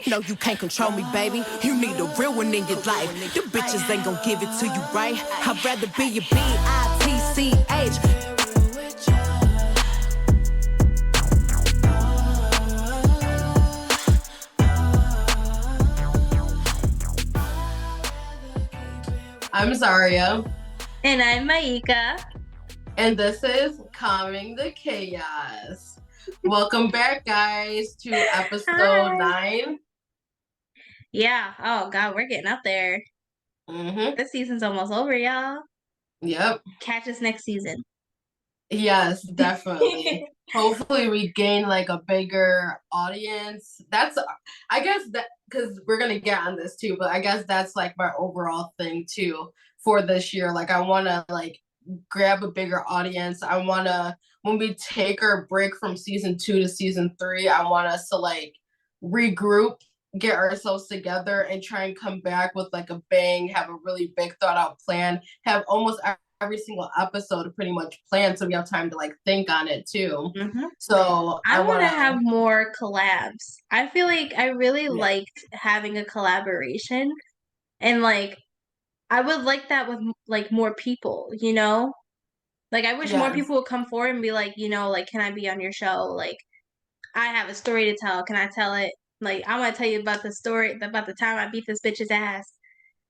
No, you can't control me, baby. You need a real one in your life. Them bitches ain't gon' give it to you, right? I'd rather be your B-I-T-C-H. I'm Zaria. And I'm Maika. And this is Calmingthechaos. Welcome back, guys, to episode 9. Yeah. Oh, God, we're getting up there. This season's almost over, y'all. Yep. Catch us next season. Yes, definitely. Hopefully we gain like a bigger audience. I guess that, because we're going to get on this too, but I guess that's like my overall thing too for this year. Like I want to like grab a bigger audience. I want to, when we take our break from season 2 to season 3, I want us to like regroup, get ourselves together and try and come back with like a bang, have a really big thought out plan, have almost every single episode pretty much planned so we have time to like think on it too. So I want to have more collabs. I feel like I really liked having a collaboration, and like I would like that with like more people, you know? Like I wish more people would come forward and be like, you know, like, can I be on your show? Like I have a story to tell. Can I tell it? Like I want to tell you about the story about the time I beat this bitch's ass.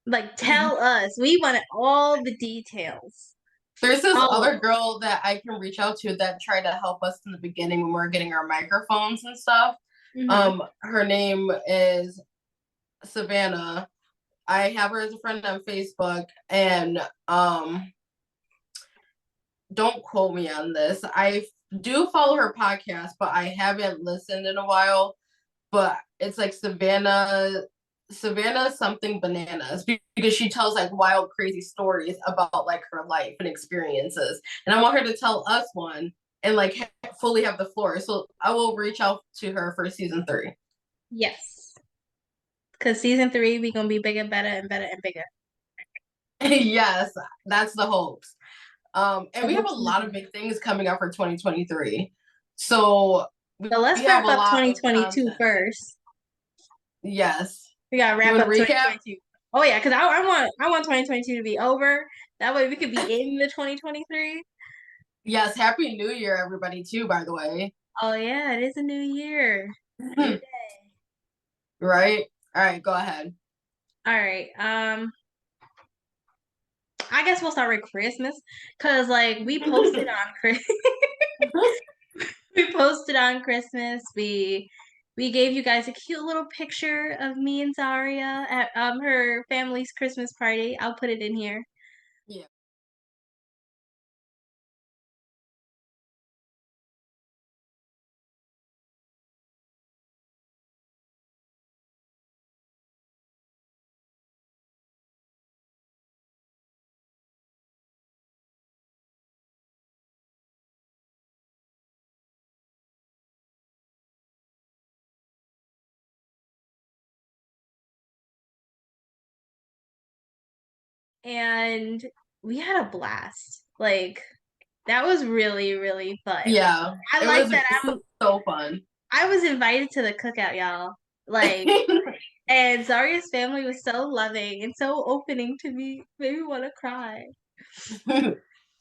Like tell us. We wanted all the details. There's this other girl that I can reach out to that tried to help us in the beginning when we were getting our microphones and stuff. Her name is Savannah. I have her as a friend on Facebook, and don't quote me on this. I do follow her podcast, but I haven't listened in a while. But it's like Savannah something bananas, because she tells like wild, crazy stories about like her life and experiences. And I want her to tell us one and like fully have the floor. So I will reach out to her for season 3. Yes. Because season 3, we're going to be bigger, better, and better and bigger. Yes, that's the hopes. And we have a lot of big things coming up for 2023. So let's wrap up 2022 first. Yes. We gotta wrap up 2022. Oh yeah, because I want 2022 to be over. That way we could be in the 2023. Yes, Happy New Year, everybody, too, by the way. Oh yeah, it is a new year. New day. Right? All right, go ahead. All right. I guess we'll start with Christmas, because like we posted on Christmas. We gave you guys a cute little picture of me and Zaria at her family's Christmas party. I'll put it in here. Yeah. And we had a blast. Like that was really, really fun. Yeah, I like that. I'm so fun. I was invited to the cookout, y'all. Like, and Zaria's family was so loving and so opening to me. Made me want to cry.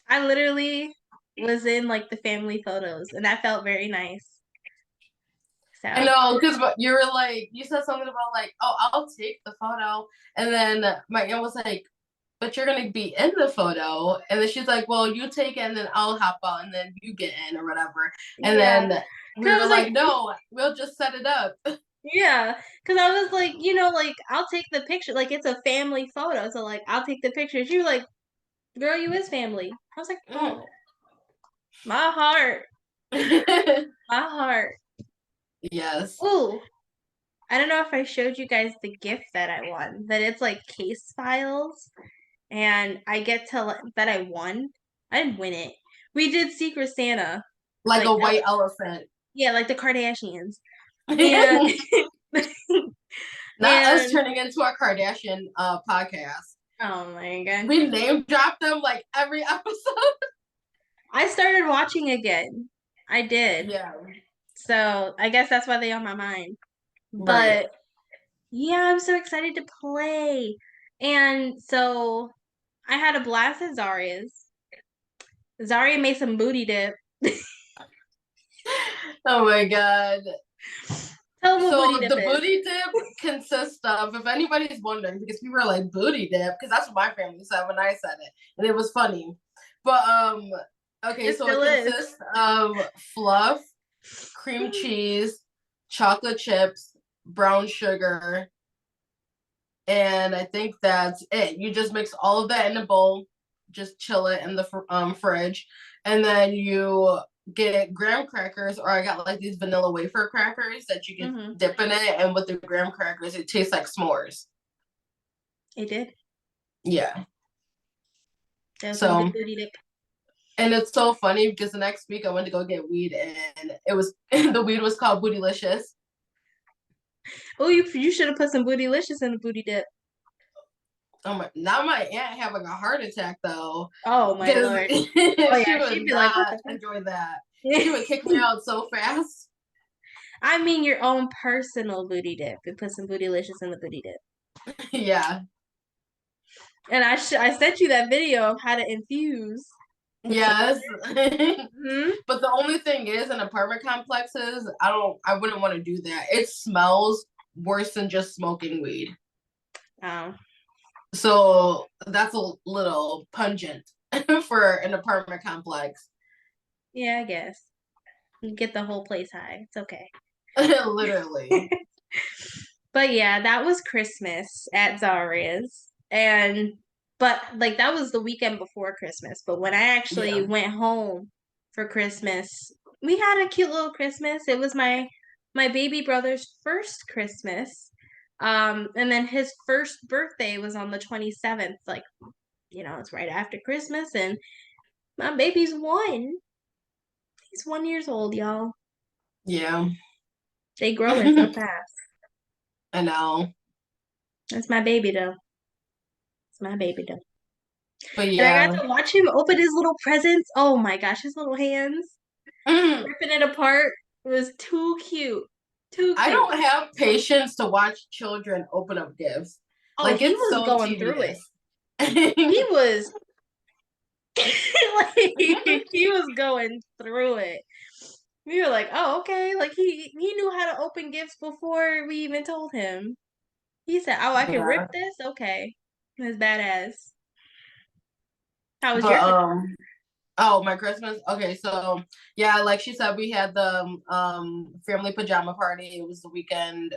I literally was in like the family photos, and that felt very nice. So. I know, because you were like, you said something about like, oh, I'll take the photo, and then my aunt was like, but you're gonna be in the photo, and then she's like, well, you take it, and then I'll hop out, and then you get in or whatever, and then we were like, no, we'll just set it up. Yeah, because I was like, you know, like I'll take the picture, like it's a family photo, so like I'll take the pictures. You were like, girl, you is family. I was like, oh, my heart, my heart. Yes. Ooh, I don't know if I showed you guys the gift that I won. That it's like case files, and I get to that I won. I didn't win it. We did Secret Santa, like a white elephant. Yeah, like the Kardashians. And not us turning into a Kardashian podcast. Oh my god. We name drop them like every episode. I started watching again. I did. Yeah. So I guess that's why they're on my mind. But Yeah, I'm so excited to play. And so I had a blast at Zarya's. Zarya made some booty dip. Oh my God. Tell them what So booty dip the is. booty dip consists of, if anybody's wondering, because people are like booty dip, because that's what my family said when I said it, and it was funny. But okay, It so it still is. consists of fluff, cream cheese, chocolate chips, brown sugar, and I think that's it. You just mix all of that in a bowl, just chill it in the fridge, and then you get graham crackers, or I got like these vanilla wafer crackers that you can dip in it, and with the graham crackers, it tastes like s'mores. It did. Yeah. That was some So, good booty dip. and it's so funny because the next week I went to go get weed, and it was the weed was called Bootylicious. Oh, you should have put some bootylicious in the booty dip. Oh my! Now my aunt having a heart attack though, Oh my because Lord. she Oh yeah, would she'd be like, what not the fuck? enjoy that. She would kick me out so fast. I mean your own personal booty dip and put some bootylicious in the booty dip. Yeah. And I sent you that video of how to infuse. Yes. Hmm. But the only thing is, in apartment complexes, I wouldn't want to do that. It smells worse than just smoking weed. Oh. So that's a little pungent for an apartment complex. Yeah, I guess. You get the whole place high. It's okay. Literally. But yeah, that was Christmas at Zarya's. But like that was the weekend before Christmas. But when I actually Yeah. went home for Christmas, we had a cute little Christmas. It was my baby brother's first Christmas. And then his first birthday was on the 27th. Like, it's right after Christmas, and my baby's 1. He's 1 years old, y'all. Yeah. They growing so fast. I know. That's my baby though. It's my baby though. But And I yeah. got to watch him open his little presents. Oh my gosh, his little hands ripping it apart. It was too cute. Too I cute. don't have patience to watch children open up gifts. Oh, Like, he it's was so going through it. tedious. He was like he was going through it. We were like, oh, okay. Like he knew how to open gifts before we even told him. He said, oh, I can rip Yeah. this? Okay. That's badass. How was your But Christmas? oh, my Christmas. Okay, so yeah, like she said, we had the family pajama party. It was the weekend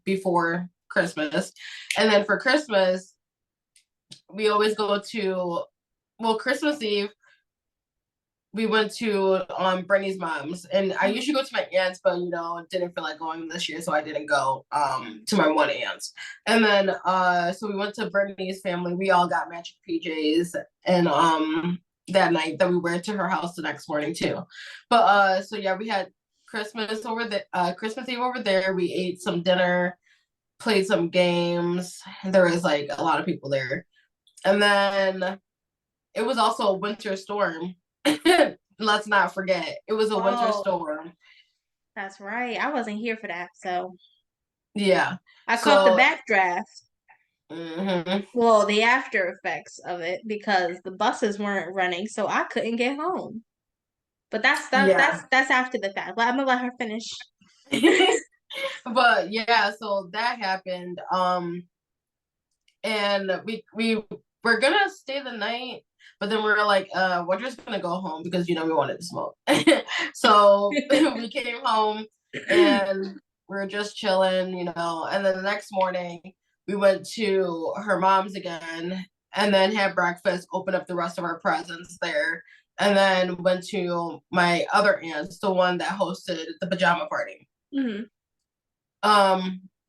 before Christmas. And then for Christmas, we always go to, well, Christmas Eve, we went to Brittany's mom's, and I usually go to my aunt's, but didn't feel like going this year, so I didn't go to my one aunt's. And then so we went to Brittany's family. We all got matching PJs, and that night that we went to her house the next morning too. But so yeah, we had Christmas Christmas Eve over there. We ate some dinner, played some games. There was like a lot of people there. And then it was also a winter storm. Let's not forget, it was a winter Oh, storm. that's right. I wasn't here for that, so Yeah. I caught the So, backdraft. mhm. Well, the after effects of it because the buses weren't running, so I couldn't get home. But that's that Yeah. that's after the fact. I'm gonna let her finish. But yeah, so that happened. And we were gonna stay the night, but then we were like, we're just gonna go home because we wanted to smoke. So we came home and we were just chilling, and then the next morning we went to her mom's again and then had breakfast, opened up the rest of our presents there, and then went to my other aunt's, the one that hosted the pajama party. Mhm.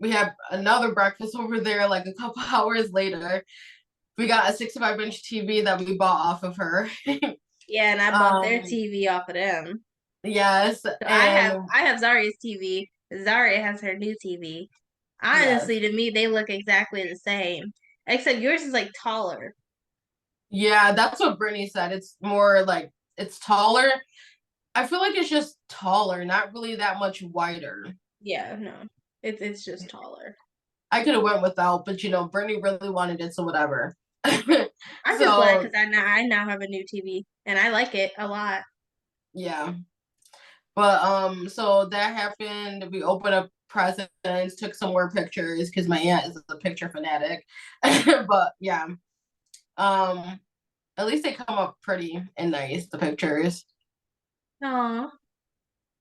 We had another breakfast over there like a couple hours later. We got a 65-inch TV that we bought off of her. Yeah, and I bought their TV off of them. Yes, So and I have Zarya's TV. Zarya has her new TV. yes. Honestly, to me, they look exactly the same, except yours is like taller. Yeah, that's what Brittany said. It's more like it's taller. I feel like it's just taller, not really that much wider. Yeah, no. It's just taller. I could have went without, but Brittany really wanted it, so whatever. I'm just glad So because I now have a new TV and I like it a lot. yeah. But so that happened. We opened up presents, took some more pictures because my aunt is a picture fanatic. But yeah. Um at least they come up pretty and nice, the pictures. Aw,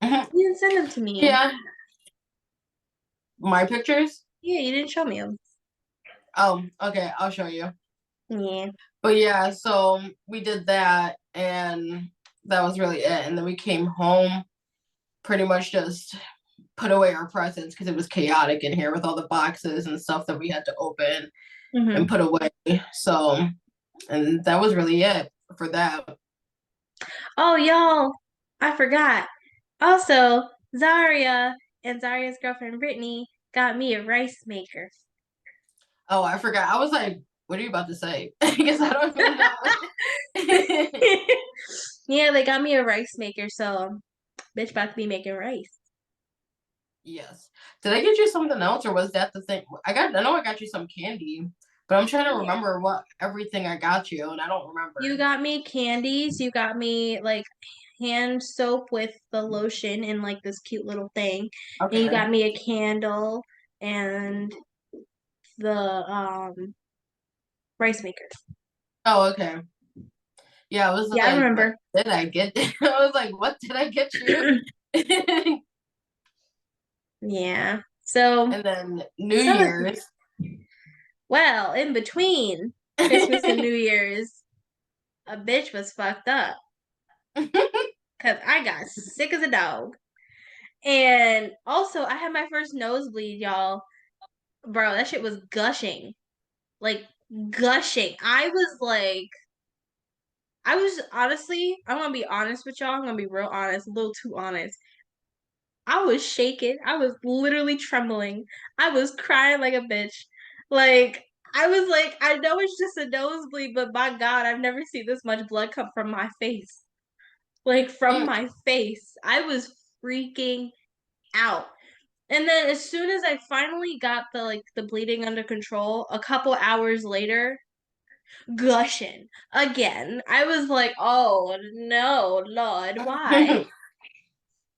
you didn't send them to me. Yeah. My pictures? Yeah, you didn't show me them. Oh, okay, I'll show you. Yeah. But yeah, so we did that and that was really it. And then we came home, pretty much just put away our presents because it was chaotic in here with all the boxes and stuff that we had to open and put away. So, and that was really it for that. Oh, y'all, I forgot. Also, Zaria and Zaria's girlfriend Brittany got me a rice maker. Oh, I forgot. I was like, what are you about to say? Because I don't even know. Yeah, they got me a rice maker, so bitch about to be making rice. Yes. Did I get you something else or was that the thing? I know I got you some candy, but I'm trying to Yeah. remember what everything I got you and I don't remember. You got me candies, you got me like hand soap with the lotion in like this cute little thing. And you Okay. got me a candle and the rice maker. Oh, okay. Yeah, I was Yeah, I like, what remember. did I get? I was like, what did I get you? Yeah. So And then New some of Year's. well, in between Christmas and New Year's, a bitch was fucked up because I got sick as a dog. And also, I had my first nosebleed, y'all. Bro, that shit was gushing. Like, gushing. I was honestly, I'm gonna be honest with y'all. I'm gonna be real honest, a little too honest. I was shaking. I was literally trembling. I was crying like a bitch. Like, I was like, I know it's just a nosebleed, but my God, I've never seen this much blood come from my face. Like, from Mm. my face. I was freaking out. And then as soon as I finally got the bleeding under control, a couple hours later, gushing again. I was like, "Oh no, Lord, why?"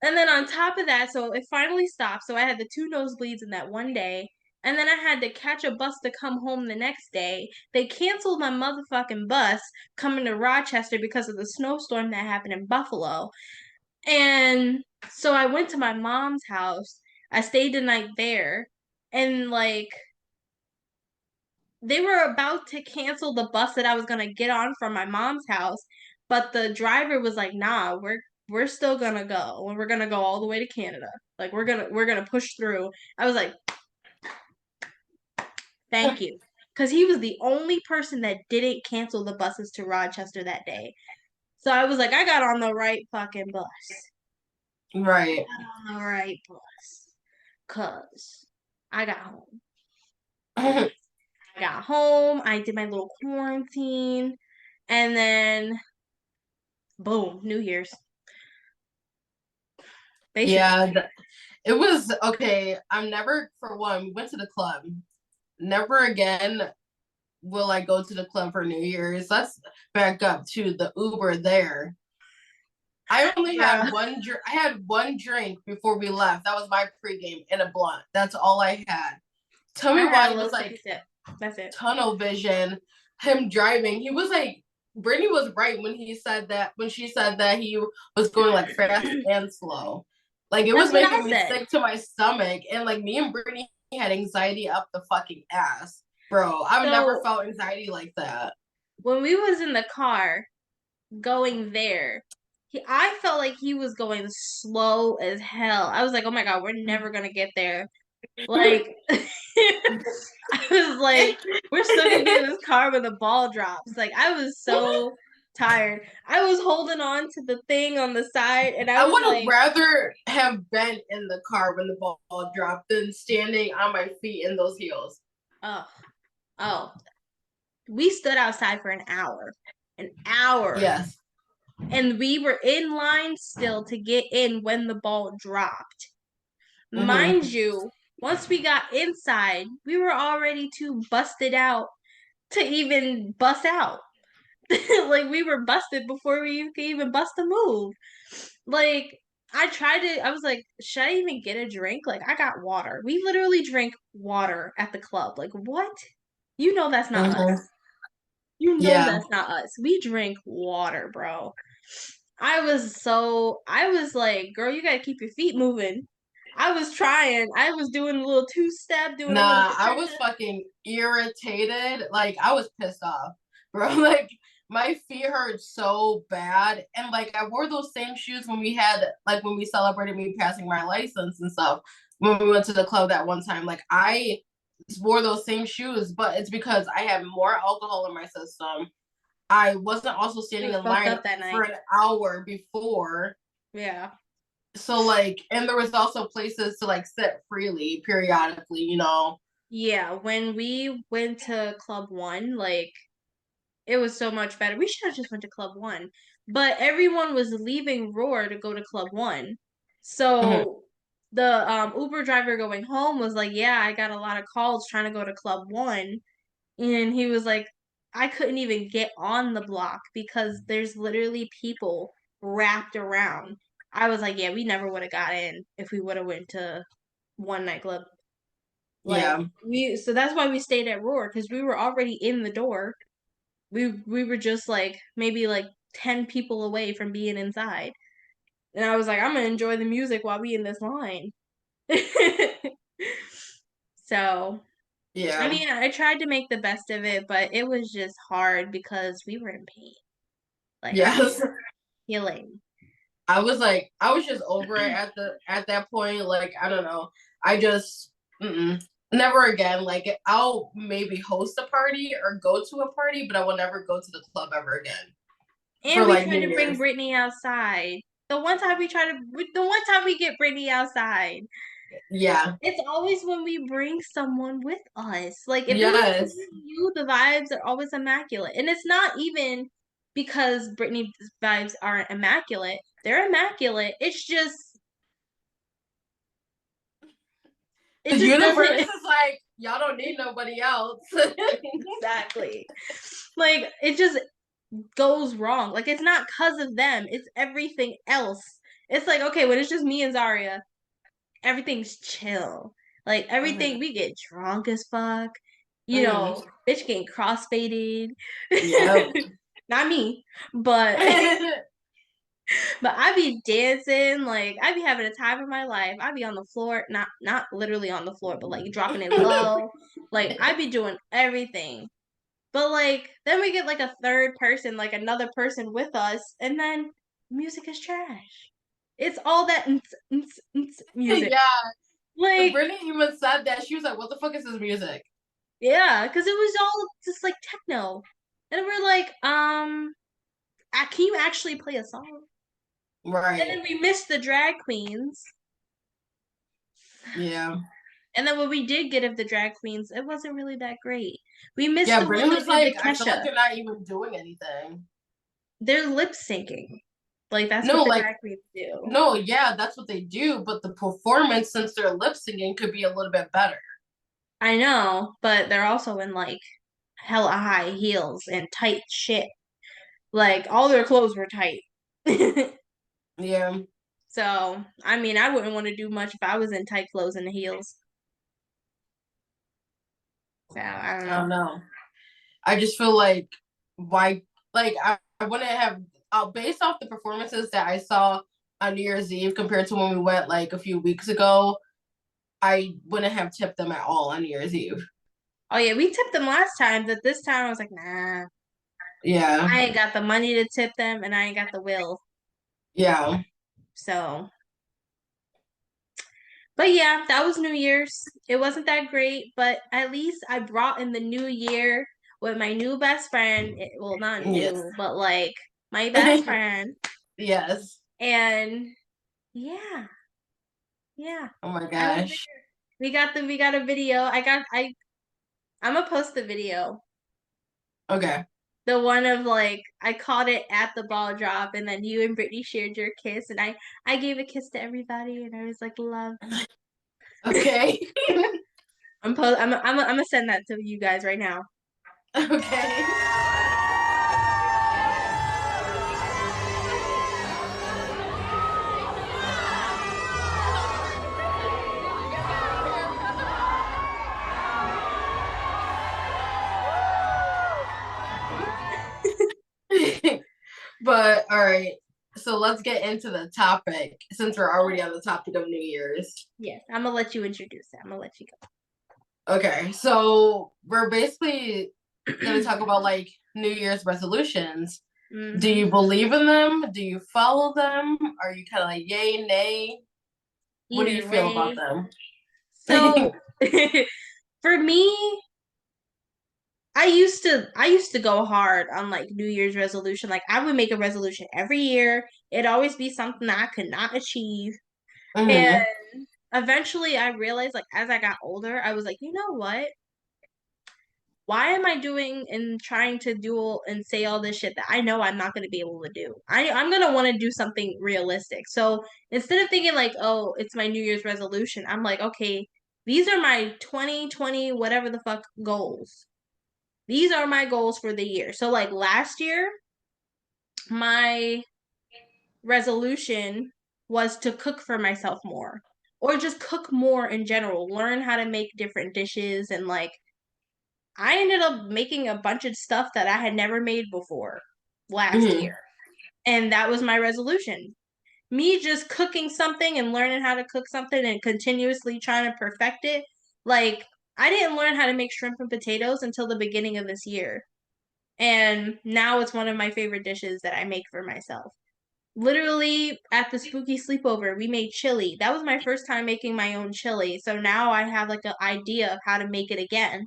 And then on top of that, so it finally stopped. So I had the two nosebleeds in that one day. And then I had to catch a bus to come home the next day. They canceled my motherfucking bus coming to Rochester because of the snowstorm that happened in Buffalo. And so I went to my mom's house. I stayed the night there. And like they were about to cancel the bus that I was gonna get on from my mom's house, but the driver was like, "Nah, we're still gonna go, and we're gonna go all the way to Canada. Like we're gonna push through." I was like, "Thank you," because he was the only person that didn't cancel the buses to Rochester that day. So I was like, "I got on the right fucking bus. Right. On the right bus, cause I got home. I got home. I did my little quarantine." And then boom, New Year's. Basically. Yeah, it was okay. I'm never, for one, we went to the club. Never again will I go to the club for New Year's. Let's back up to the Uber there. I only had Bruh. one drink. I had one drink before we left. That was my pregame and a blunt. That's all I had. Tell I me had why a it was little like sippy sip. That's it. tunnel vision. Him driving. He was like, Brittany was right when she said that he was going like fast and slow. Like it was That's what I making me said. sick to my stomach. And like me and Brittany had anxiety up the fucking ass. Bro, I've never So felt anxiety like that. when we was in the car going there, I felt like he was going slow as hell. I was like, oh my God, we're never gonna get there. Like I was like, we're still gonna be in this car when the ball drops. Like I was so tired. I was holding on to the thing on the side and I I was would have like, rather have been in the car when the ball dropped than standing on my feet in those heels. oh, oh. We stood outside for an hour. An hour. Yes. And we were in line still to get in when the ball dropped. Mm-hmm. Mind you, Once we got inside, we were already too busted out to even bust out. Like we were busted before we could even bust a move. Like I was like, should I even get a drink? Like I got water. We literally drink water at the club. Like what? You know that's not us. Mhm. You know Yeah. that's not us. We drink water, bro. I was like, girl, you gotta keep your feet moving. I was trying. I was doing a little two-step, doing a little Nah, I patricia. was fucking irritated. Like I was pissed off, bro. Like my feet hurt so bad, and like I wore those same shoes when we had like when we celebrated me passing my license and stuff. When we went to the club that one time, like I wore those same shoes, but it's because I had more alcohol in my system. I wasn't also It standing was in fucked line up that for night. an hour before. Yeah. So like, and there was also places to like sit freely periodically, you know. Yeah, when we went to Club One, like it was so much better. We should have just went to Club One, but everyone was leaving Roar to go to Club One. Mhm. So the Uber driver going home was like, "Yeah, I got a lot of calls trying to go to Club One," and he was like, "I couldn't even get on the block because there's literally people wrapped around." I was like, "Yeah, we never would have got in if we would have went to one nightclub." Like Yeah. so that's why we stayed at Roar because we were already in the door. We were just like maybe like 10 people away from being inside. And I was like, I'm gonna enjoy the music while we in this line. So, I Yeah. mean, I tried to make the best of it, but it was just hard because we were in pain. Like our feet Yes. were healing. I was like, I was just over it at that point. Like, I don't know. I just never again. Like, I'll maybe host a party or go to a party, but I will never go to the club ever again And for we like tried New to bring Year's. Brittany outside. The one time we get Brittany outside, Yeah. it's always when we bring someone with us. Like if it was just Yes. me and you, the vibes are always immaculate. And it's not even because Britney's vibes aren't immaculate. They're immaculate. The It just universe doesn't is like, y'all don't need nobody else. exactly. Like it just goes wrong. Like it's not cause of them. It's everything else. It's like, okay, when it's just me and Zaria, everything's chill. Like Mhm. everything we get drunk as fuck. You Mhm. know, bitch getting crossfaded. Yep. Not me, but but I be dancing, like I be having a time of my life. I be on the floor, not literally on the floor, but like dropping it low. Like I be doing everything. But like then we get like a third person, like another person with us, and then music is trash. It's all that music. Yeah. Like Brittany even said that. She was like, what the fuck is this music? yeah, because it was all just like techno. And we're like, can you actually play a song? And Right. then we missed the drag queens. Yeah. And then what we did get of the drag queens, it wasn't really that great. We missed Yeah, the one Brittany that was did the like, I feel like Kesha. they're not even doing anything. They're lip syncing. Like that's what No, the like, drag queens do. no, yeah, that's what they do, but the performance, since they're lip syncing, could be a little bit better. I know, but they're also in like hella high heels and tight shit. Like all their clothes were tight. Yeah. So, I mean, I wouldn't want to do much if I was in tight clothes and heels. So, I don't I don't know. know. I just feel like why like I wouldn't have based off the performances that I saw on New Year's Eve compared to when we went like a few weeks ago, I wouldn't have tipped them at all on New Year's Eve. Oh yeah, we tipped them last time, but this time I was like, nah, Yeah. I ain't got the money to tip them and I ain't got the will. Yeah. So, but yeah, that was New Year's. It wasn't that great, but at least I brought in the new year with my new best friend. Well, not Yes. new, but like my best friend. Yes. And yeah, yeah. Oh my I was gosh. there. We got a video. I'm gonna post the video. Okay. The one of like I caught it at the ball drop and then you and Brittany shared your kiss and I gave a kiss to everybody and I was like love. Okay. I'm gonna send that to you guys right now. Okay. But all right. So let's get into the topic since we're already on the topic of New Year's. Yes, I'm gonna let you introduce it. I'm gonna let you go. Okay, so we're basically gonna talk about like New Year's resolutions. Mm-hmm. Do you believe in them? Do you follow them? Are you kind of like yay, nay? What do you feel about them? So for me, I used to go hard on like New Year's resolution. Like I would make a resolution every year. It'd always be something that I could not achieve. Mm-hmm. And eventually I realized like as I got older, I was like, you know what? Why am I doing and trying to do and say all this shit that I know I'm not going to be able to do? I'm going to want to do something realistic. So instead of thinking like, oh, it's my New Year's resolution, I'm like, okay, these are my 2020, whatever the fuck goals. These are my goals for the year. So like last year, my resolution was to cook for myself more or just cook more in general, learn how to make different dishes and like I ended up making a bunch of stuff that I had never made before last year. And that was my resolution. Me just cooking something and learning how to cook something and continuously trying to perfect it. Like, I didn't learn how to make shrimp and potatoes until the beginning of this year. And now it's one of my favorite dishes that I make for myself. Literally at the spooky sleepover, we made chili. That was my first time making my own chili. So now I have like an idea of how to make it again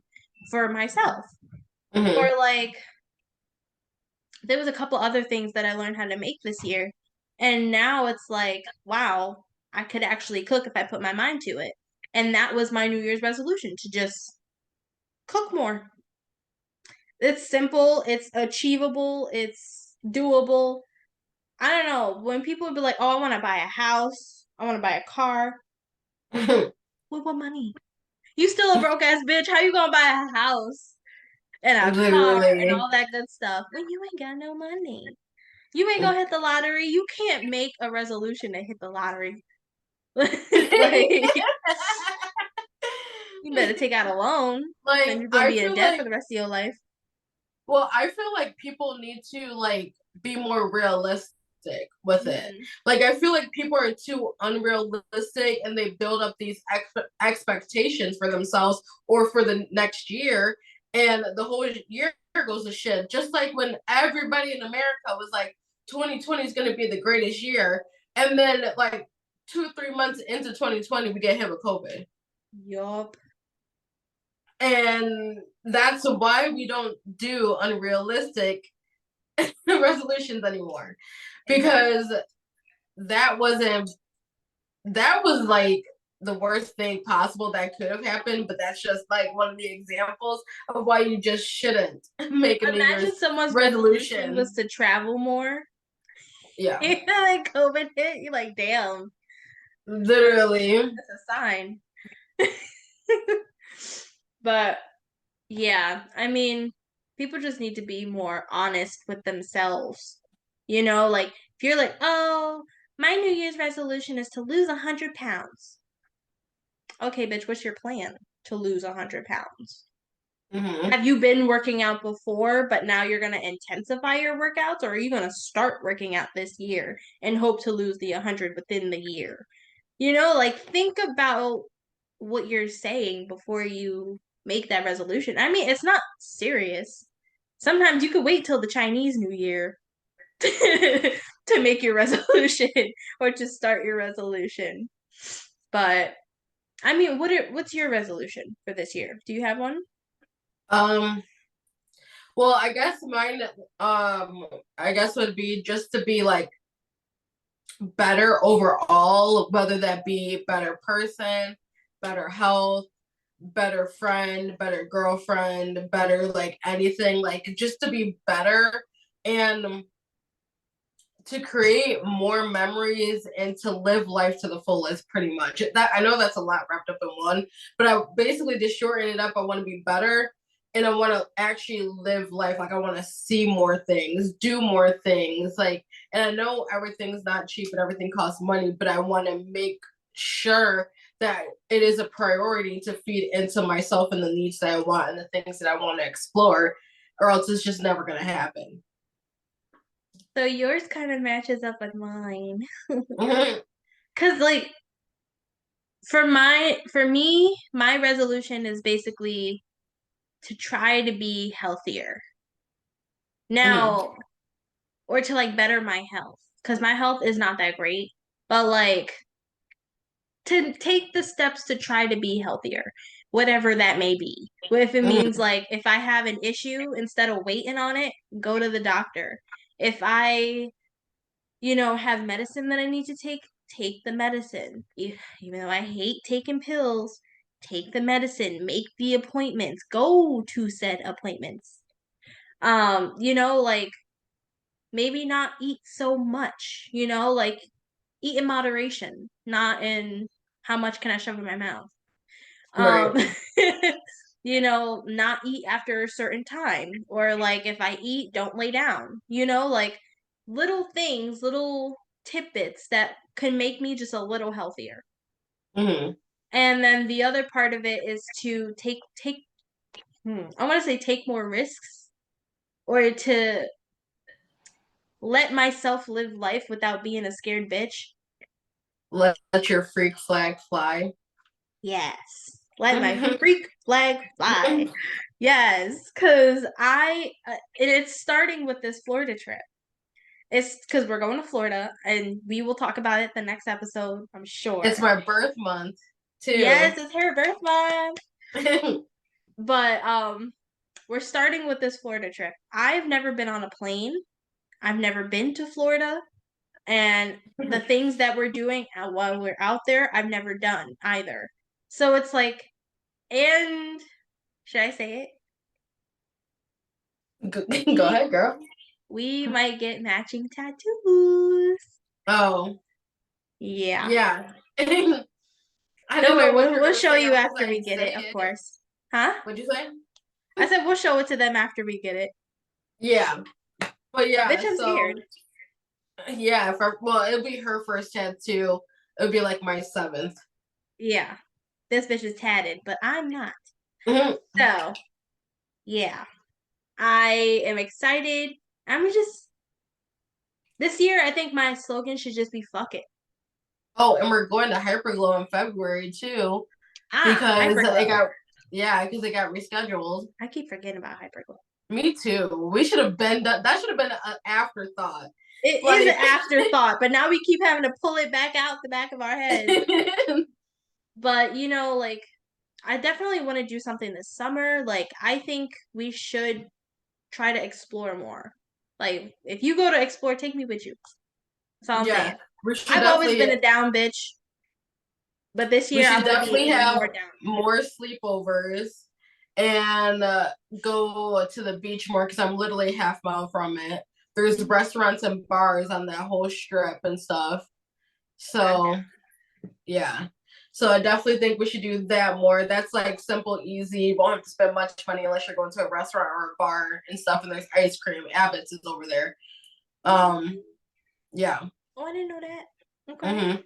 for myself. Mm-hmm. Or like there was a couple other things that I learned how to make this year. And now it's like, wow, I could actually cook if I put my mind to it. And that was my New Year's resolution to just cook more. It's simple, it's achievable, it's doable. I don't know. When people would be like, oh, I want to buy a house, I want to buy a car. With what money? You still a broke ass bitch. How you gonna buy a house and a car and all that good stuff when you ain't got no money? You ain't gonna hit the lottery. You can't make a resolution to hit the lottery. Like, you better take out a loan. Like, then you're gonna be in debt for the rest of your life. Well, I feel like people need to like be more realistic with it. Like, I feel like people are too unrealistic and they build up these expectations for themselves or for the next year, and the whole year goes to shit. Just like when everybody in America was like, 2020 is going to be the greatest year, and then like 2-3 months into 2020, we get hit with COVID. Yup. And that's why we don't do unrealistic resolutions anymore, because that was like the worst thing possible that could have happened. But that's just like one of the examples of why you just shouldn't make a New Year's someone's resolution was to travel more. Yeah. Like COVID hit, you're like, damn. Literally. That's a sign. But yeah, I mean, people just need to be more honest with themselves. You know, like if you're like, oh, my New Year's resolution is to lose 100 pounds. Okay, bitch, what's your plan to lose 100 pounds? Mm-hmm. Have you been working out before, but now you're going to intensify your workouts, or are you going to start working out this year and hope to lose the 100 within the year? You know, like think about what you're saying before you make that resolution. I mean, it's not serious. Sometimes you could wait till the Chinese New Year to make your resolution or to start your resolution. But I mean, what's your resolution for this year? Do you have one? Well, I guess mine I guess would be just to be like better overall, whether that be better person, better health, better friend, better girlfriend, better like anything, like just to be better and to create more memories and to live life to the fullest, pretty much. That I know that's a lot wrapped up in one, but I basically just shorten it up. I want to be better and I want to actually live life. Like I want to see more things, do more things. Like, and I know everything's not cheap and everything costs money, but I want to make sure that it is a priority to feed into myself and the needs that I want and the things that I want to explore, or else it's just never going to happen. So yours kind of matches up with mine. Mm-hmm. Cause like for me, my resolution is basically to try to be healthier. Mm-hmm. Now, or to like better my health. Cause my health is not that great. But like to take the steps to try to be healthier, whatever that may be. If it means Mm-hmm. like if I have an issue, instead of waiting on it, go to the doctor. If I, have medicine that I need to take the medicine. Even though I hate taking pills, take the medicine, make the appointments, go to said appointments. Like maybe not eat so much, like eat in moderation, not in how much can I shove in my mouth. Right. Um, not eat after a certain time, or like if I eat, don't lay down, like little things, little tidbits that can make me just a little healthier. Mm-hmm. And then the other part of it is to I want to say take more risks, or to let myself live life without being a scared bitch. Let your freak flag fly. Yes. Let my freak flag fly. Yes, because it's starting with this Florida trip. It's because we're going to Florida, and we will talk about it the next episode, I'm sure. It's my birth month too. Yes, it's her birth month. But we're starting with this Florida trip. I've never been on a plane. I've never been to Florida. And the things that we're doing while we're out there, I've never done either. So it's like, and should I say it? Go ahead, girl. We might get matching tattoos. Oh, Yeah. yeah. I Don't didn't worry, know what you were we'll gonna show say. you I was after we like, get say it, of it. course. Huh? What'd you say? I said we'll show it to them after we get it. Yeah, but yeah. Bitch, I'm So scared. yeah, it'll be her first tattoo. It'll be like my 7th. Yeah. This bitch is tatted, but I'm not. Mm-hmm. So, yeah. I am excited. This year, I think my slogan should just be fuck it. Oh, and we're going to Hyperglow in February too, because Hyperglow. because it got rescheduled. I keep forgetting about Hyperglow. Me too. We should have been done. That should have been an afterthought. It is Like, an afterthought, but now we keep having to pull it back out the back of our head. But, like, I definitely want to do something this summer. Like, I think we should try to explore more. Like, if you go to explore, take me with you. That's all I'm saying. we should I've always been definitely a down bitch, but this we year I should want to be definitely even have more down. more sleepovers and go to the beach more because I'm literally half mile from it. There's restaurants and bars on that whole strip and stuff. So yeah. So I definitely think we should do that more. That's like simple, easy. You won't have to spend much money unless you're going to a restaurant or a bar and stuff. And there's ice cream. Abbott's is over there. Yeah. Oh, I didn't know that. Okay. Mm-hmm.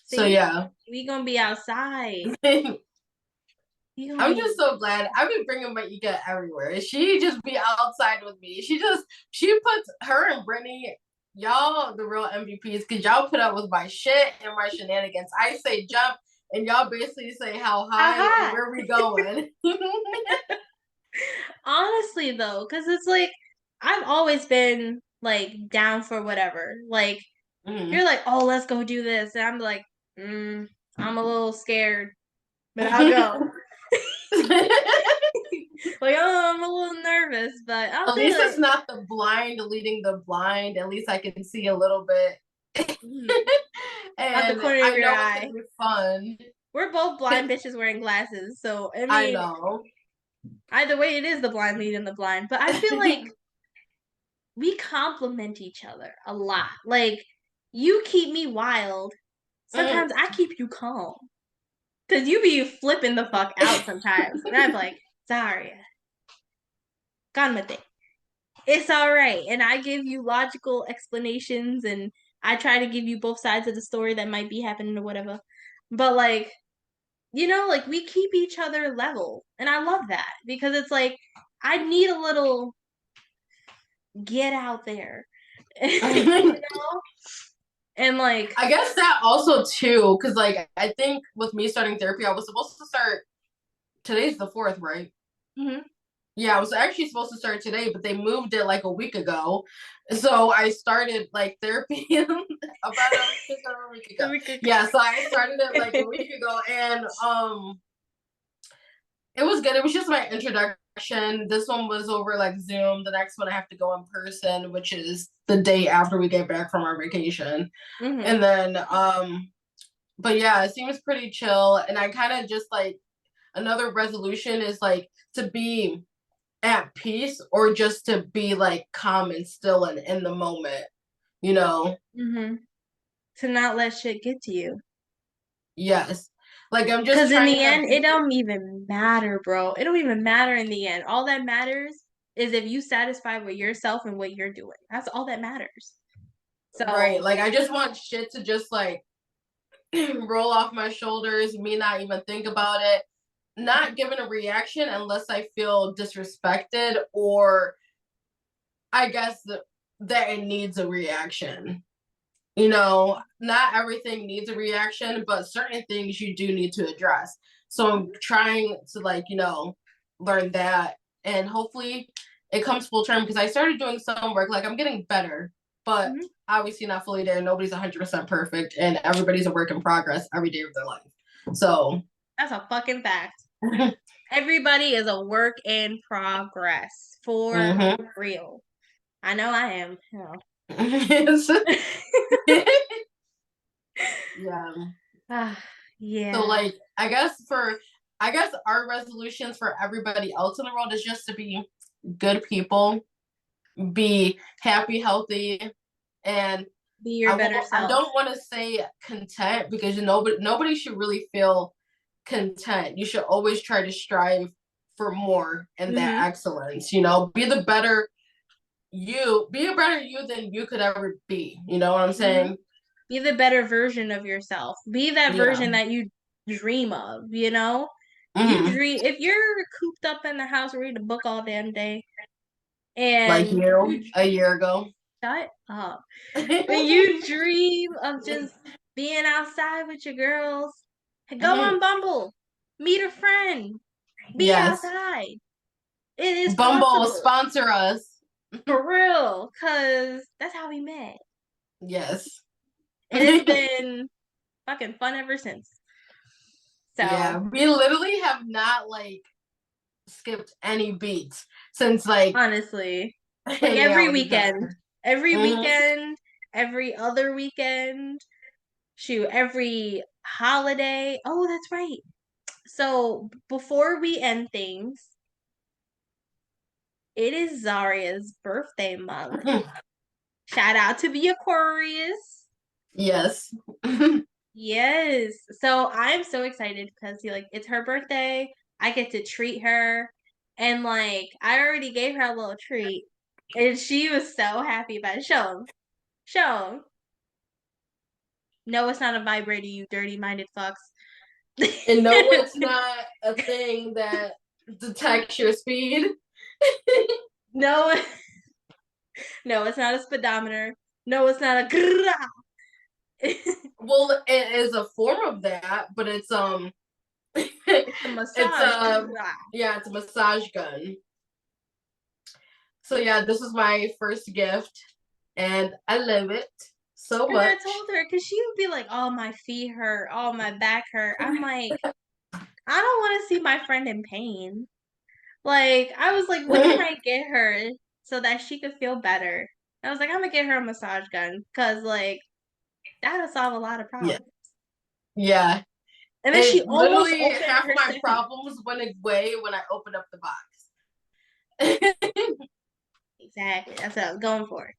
See, so yeah. We gonna be outside. I'm just so glad. I've been bringing my Ika everywhere. She just be outside with me. She puts her and Brittany, y'all the real MVPs because y'all put up with my shit and my shenanigans. I say jump and y'all basically say how high and where we going. Honestly though, because it's like I've always been like down for whatever. Like you're like, oh, let's go do this, and I'm like, I'm a little scared, but I'll go. Like, oh, I'm a little nervous, but I'll At say least like, it's not the blind leading the blind. At least I can see a little bit. out the And corner I of your know eye. it's gonna be fun. We're both blind bitches wearing glasses, so I mean, I know. either way, it is the blind leading the blind. But I feel like we compliment each other a lot. Like, you keep me wild. Sometimes I keep you calm. Cause you be flipping the fuck out sometimes. And I'm like, Zaria, cálmate. It's all right. And I give you logical explanations and I try to give you both sides of the story that might be happening or whatever. But like, you know, like we keep each other level. And I love that because it's like I need a little get out there. You know? And like I guess that also too, because like I think with me starting therapy, I was supposed to start today's the 4th, right? mm-hmm. Yeah, I was actually supposed to start today, but they moved it like a week ago. So I started like therapy about a week ago. Yeah, so I started it like a week ago, and it was good. It was just my introduction. This one was over like Zoom. The next one I have to go in person, which is the day after we get back from our vacation. Mm-hmm. And then but yeah, it seems pretty chill. And I kind of just like another resolution is like to be at peace or just to be like calm and still and in the moment, you know? Mm-hmm. To not let shit get to you. Yes. Like I'm just Because in trying the to end, it don't even matter, bro. It don't even matter in the end. All that matters is if you satisfy with yourself and what you're doing. That's all that matters. So right. Like I just want shit to just like roll off my shoulders, me not even think about it, not giving a reaction unless I feel disrespected or I guess that it needs a reaction. You know, not everything needs a reaction, but certain things you do need to address. So I'm trying to like, you know, learn that and hopefully it comes full term because I started doing some work, like I'm getting better, but obviously not fully there. Nobody's 100% perfect and everybody's a work in progress every day of their life. So that's a fucking fact. Everybody is a work in progress for real. I know I am. Yeah. Yeah. So like I guess our resolutions for everybody else in the world is just to be good people, be happy, healthy, and be your better self. I don't want to say content because nobody should really feel content. You should always try to strive for more and that excellence, you know, be a better you than you could ever be. You know what I'm saying? Be the better version of yourself. Be that version that you dream of, you know? You dream if you're cooped up in the house reading a book all damn day and like you a year ago. Shut up. When you dream of just being outside with your girls, go on Bumble, meet a friend, be outside. It is Bumble possible. sponsor us. For real, cause that's how we met. Yes. And it's been fucking fun ever since. So yeah, we literally have not like skipped any beats since like honestly, like every weekend, every other weekend, shoot, every holiday. Oh, that's right. So before we end things, it is Zaria's birthday month. Shout out to the Aquarius. Yes. Yes. So I'm so excited because it's her birthday. I get to treat her. And like I already gave her a little treat. And she was so happy about it. Show him. Show him. No, it's not a vibrator, you dirty minded fucks. And no, it's not a thing that detects your speed. No, no, it's not a speedometer. No, it's not a well, it is a form of that, but it's it's a massage. it's a massage gun. So yeah, this is my first gift and I love it so much. I told her because she would be like, "Oh, my feet hurt. Oh, my back hurt." I'm like, I don't want to see my friend in pain. Like, I was like, what can I get her so that she could feel better? I was like, I'm gonna get her a massage gun because like that'll solve a lot of problems. Yeah. And then she almost opened half her my second. problems went away when I opened up the box. Exactly. That's what I was going for.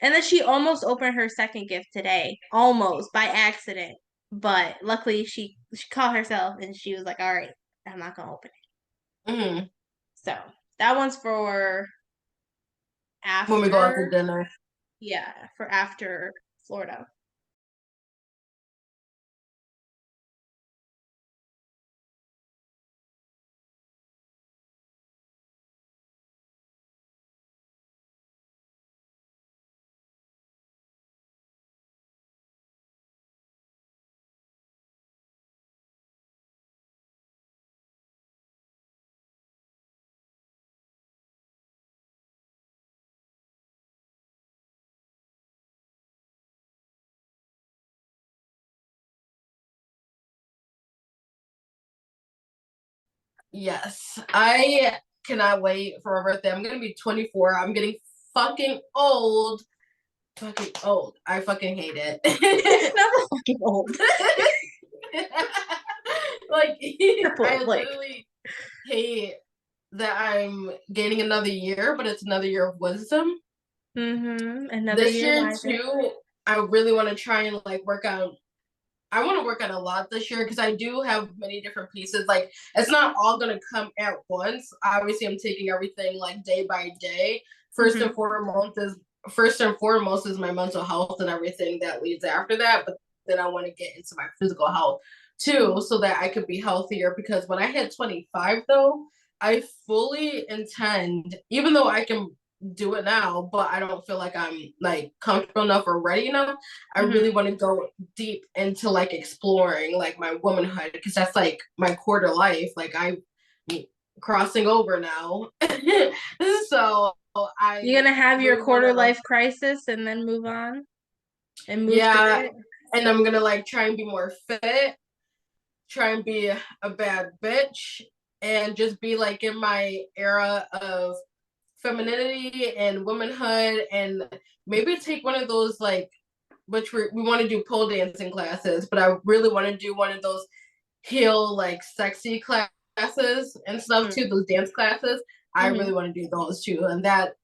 And then she almost opened her second gift today. Almost by accident. But luckily she caught herself and she was like, all right, I'm not gonna open it. Mm-hmm. So that one's for after When we go out to dinner. Yeah, for after Florida. Yes, I cannot wait for my birthday. I'm gonna be 24. I'm getting fucking old. Fucking old. I fucking hate it. Not fucking old. Like, I Like, literally hate that I'm gaining another year, but it's another year of wisdom. Another This year year wiser. too, I really want to try and like work on. I want to work on a lot this year because I do have many different pieces. Like, it's not all gonna come at once. Obviously, I'm taking everything like day by day. First and foremost is my mental health and everything that leads after that. But then I want to get into my physical health too, so that I could be healthier. Because when I hit 25, though, I fully intend, even though I can do it now, but I don't feel like I'm like comfortable enough or ready enough. I really want to go deep into like exploring like my womanhood, because that's like my quarter life. Like I'm crossing over now. So You're gonna have your quarter life crisis and then move on and move through it. And I'm gonna like try and be more fit, try and be a bad bitch, and just be like in my era of femininity and womanhood, and maybe take one of those like, which we want to do pole dancing classes, but I really want to do one of those heel like sexy classes and stuff too, those dance classes. I really want to do those too, and that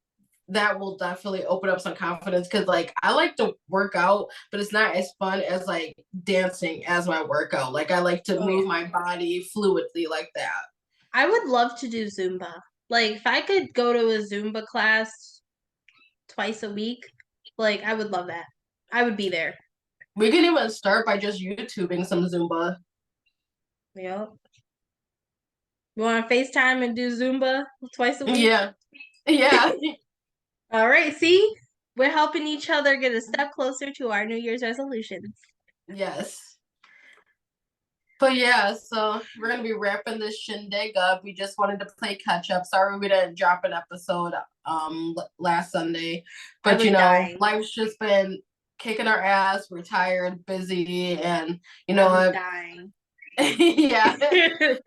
will definitely open up some confidence, because like I like to work out, but it's not as fun as like dancing as my workout. Like I like to move my body fluidly like that. I would love to do Zumba. Like if I could go to a Zumba class twice a week, like I would love that. I would be there. We can even start by just YouTubing some Zumba. Yep. You want to FaceTime and do Zumba twice a week? Yeah. Yeah. All right. See, we're helping each other get a step closer to our New Year's resolutions. Yes. But yeah, so we're gonna be wrapping this shindig up. We just wanted to play catch up. Sorry we didn't drop an episode last Sunday, but you know, dying. life's just been kicking our ass. We're tired, busy, and you know, I was dying. Yeah,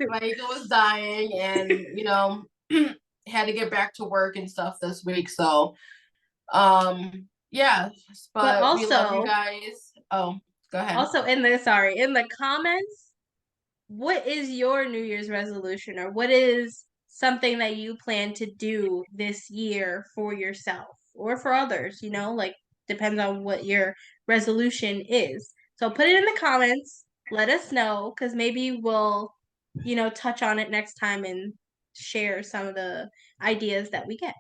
my ego was dying, and you know, had to get back to work and stuff this week. So, yeah, but also, we love you guys. Oh, go ahead. Also, in the comments, what is your New Year's resolution, or what is something that you plan to do this year for yourself or for others? You know, like depends on what your resolution is. So put it in the comments. Let us know, because maybe we'll, you know, touch on it next time and share some of the ideas that we get.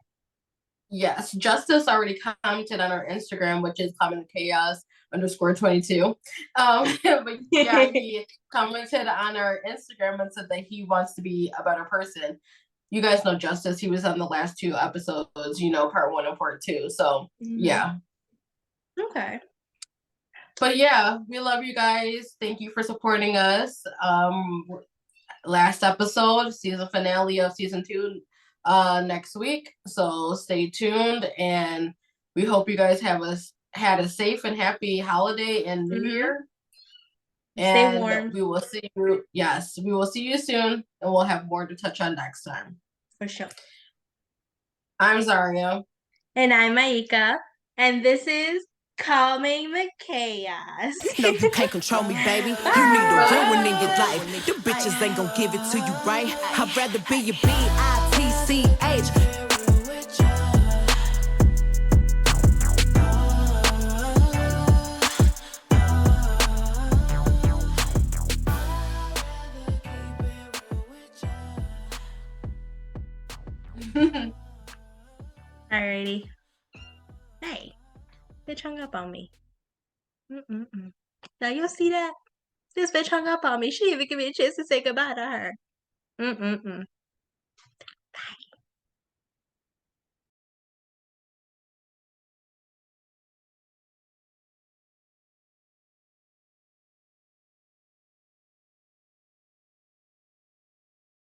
Yes, Justice already commented on our Instagram, which is Calmingthechaos_22. But yeah, he commented on our Instagram and said that he wants to be a better person. You guys know Justice. He was on the last two episodes, you know, part 1 and part 2. So yeah. Okay. But yeah, we love you guys. Thank you for supporting us. Last episode, season finale of season 2. Next week, so stay tuned, and we hope you guys had a safe and happy holiday and New Year. And stay warm. We will see you. Yes, we will see you soon, and we'll have more to touch on next time. For sure. I'm Zaria. And I'm Aika, and this is Calming the Chaos. No, you can't control me, baby. You need a real one in your life. The bitches ain't gonna give it to you, right? I'd rather be your bitch. Alrighty. Hey, bitch hung up on me. Mm-mm-mm. Now you see that? This bitch hung up on me. She didn't even give me a chance to say goodbye to her. Mm-mm-mm.